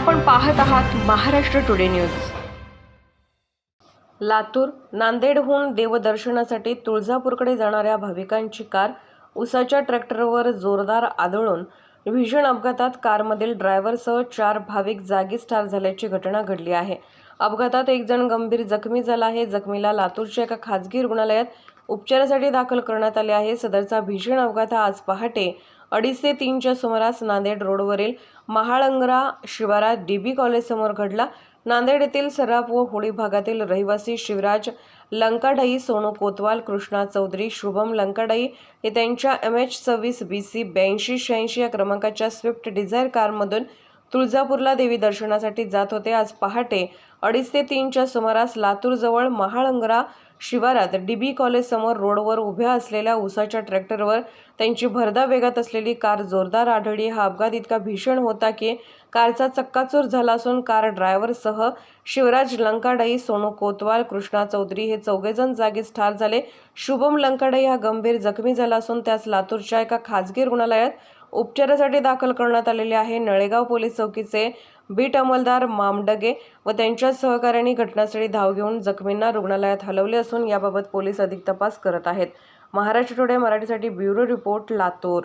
आपण पाहत आहात महाराष्ट्र टुडे न्यूज। लातूर नांदेडहून देवदर्शनासाठी तुळजापूरकडे जाणाऱ्या भाविकांची कार उसाच्या ट्रॅक्टरवर जोरदार आदळून भीषण अपघातात कारमधील ड्रायव्हरसह 4 भाविक जागीच ठार झाल्याची घटना घडली आहे। अपघातात एक जण गंभीर जखमी झाला आहे। जखमीला लातूरच्या एका खासगी रुग्णालयात उपचारासाठी दाखल करण्यात आले आहे। सदरचा भीषण अपघात आज पहाटे 2:30 ते 3च्या सुमारास नांदेड रोडवरील महाळंगरा शिवारात डीबी कॉलेज समोर घडला। नांदेड येथील सराफ व होळी भागातील रहिवासी शिवराज लंकाडाई, सोनू कोतवाल, कृष्णा चौधरी, शुभम लंकाडाई हे त्यांच्या MH26 BC 8286 या क्रमांकाच्या स्विफ्ट डिझायर कारमधून तुळजापूरला देवी दर्शनासाठी जात होते। आज पहाटे 2:30 ते 3च्या सुमारास लातूरजवळ महाळंगरा शिवारात डीबी कॉलेज समोर रोडवर उभ्या असलेल्या उसाच्या ट्रॅक्टरवर त्यांची भरधाव वेगात असलेली कार जोरदार आदळली। हा अपघात इतका भीषण होता की कारचा चक्काचूर झाला असून कार ड्रायव्हरसह शिवराज लंकाडाई, सोनू कोतवाल, कृष्णा चौधरी हे चौघेजण जागीच ठार झाले। शुभम लंकाडाई हा गंभीर जखमी झाला असून त्यास लातूरच्या एका खासगी रुग्णालयात उपचारासाठी दाखल करण्यात आलेले आहे। नळेगाव पोलीस चौकीचे बीट अंमलदार मामडगे व त्यांच्या सहकाऱ्यांनी घटनास्थळी धाव घेऊन जखमींना रुग्णालयात हलवले असून याबाबत पोलीस अधिक तपास करत आहेत। महाराष्ट्र टुडे मराठीसाठी ब्युरो रिपोर्ट, लातूर।